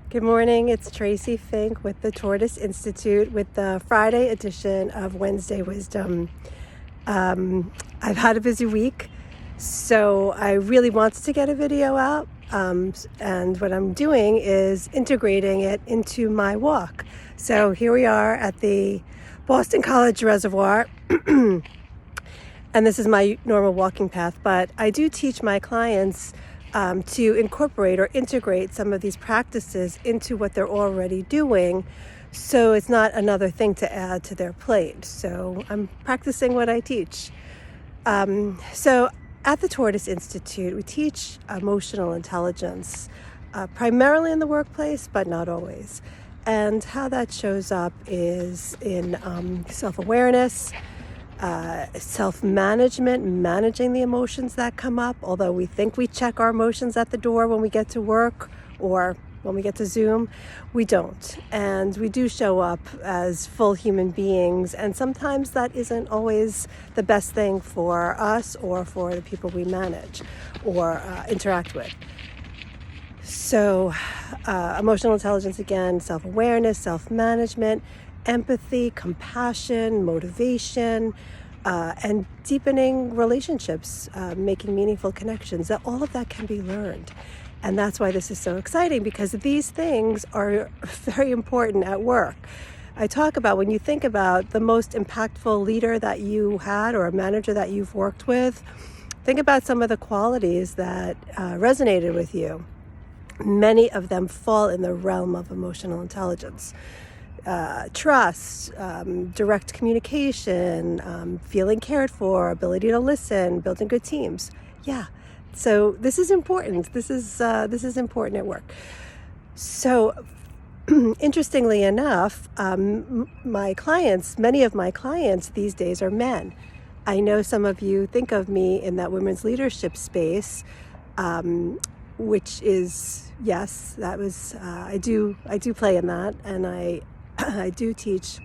Good morning, it's Tracy Fink with the Tortoise Institute with the Friday edition of Wednesday Wisdom. I've had a busy week, so I really wanted to get a video out, and what I'm doing is integrating it into my walk. So here we are at the Boston College Reservoir, and this is my normal walking path, but I do teach my clients to incorporate or integrate some of these practices into what they're already doing, so it's not another thing to add to their plate. So I'm practicing what I teach. So at the Tortoise Institute, we teach emotional intelligence, primarily in the workplace, but not always. And how that shows up is in self-awareness, self-management, managing the emotions that come up. Although we think we check our emotions at the door when we get to work or when we get to Zoom, we don't. And we do show up as full human beings, and sometimes that isn't always the best thing for us or for the people we manage or interact with. So emotional intelligence, again, self-awareness, self-management, empathy, compassion, motivation, and deepening relationships, making meaningful connections. That all of that can be learned. And that's why this is so exciting, because these things are very important at work. I talk about, when you think about the most impactful leader that you had or a manager that you've worked with, think about some of the qualities that resonated with you. Many of them fall in the realm of emotional intelligence. Trust, direct communication, feeling cared for, ability to listen, building good teams. Yeah, so this is important. This is important at work. So, interestingly enough, many of my clients these days are men. I know some of you think of me in that women's leadership space, which is, yes, that was I do play in that, and I do teach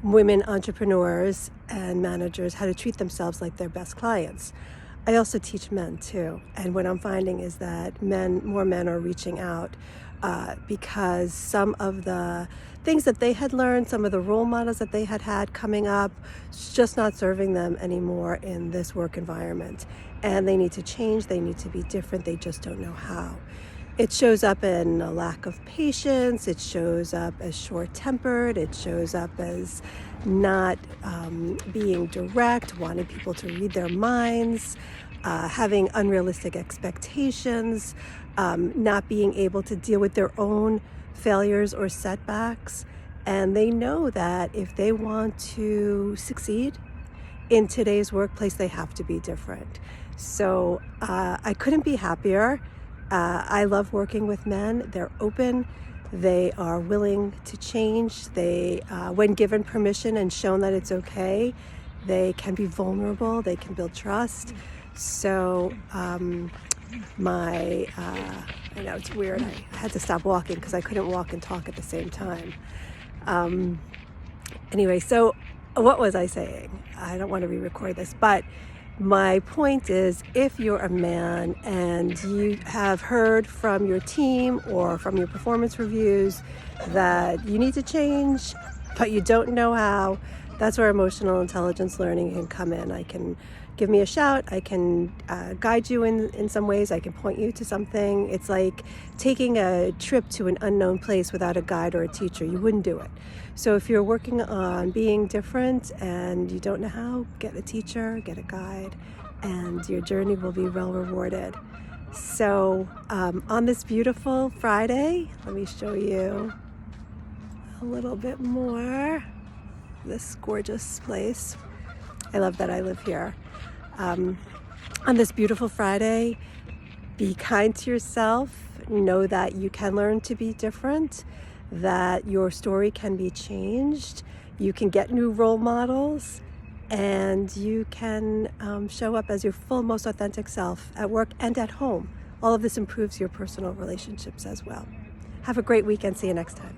women entrepreneurs and managers how to treat themselves like their best clients. I also teach men too, and what I'm finding is that more men are reaching out because some of the things that they had learned, some of the role models that they had coming up, it's just not serving them anymore in this work environment. And they need to change, they need to be different, they just don't know how. It shows up in a lack of patience, it shows up as short-tempered, it shows up as not being direct, wanting people to read their minds, having unrealistic expectations, not being able to deal with their own failures or setbacks. And they know that if they want to succeed in today's workplace, they have to be different. So I couldn't be happier. I love working with men. They're open. They are willing to change. They, when given permission and shown that it's okay, they can be vulnerable. They can build trust. So I know it's weird. I had to stop walking because I couldn't walk and talk at the same time. Anyway, so what was I saying? I don't want to re-record this, but my point is, if you're a man and you have heard from your team or from your performance reviews that you need to change, but you don't know how, that's where emotional intelligence learning can come in. I can give me a shout. I can guide you in some ways. I can point you to something. It's like taking a trip to an unknown place without a guide or a teacher. You wouldn't do it. So if you're working on being different and you don't know how, get a teacher, get a guide, and your journey will be well rewarded. So on this beautiful Friday, let me show you a little bit more this gorgeous place. I love that I live here. On this beautiful Friday, be kind to yourself. Know that you can learn to be different, that your story can be changed. You can get new role models, and you can show up as your full, most authentic self at work and at home. All of this improves your personal relationships as well. Have a great weekend. See you next time.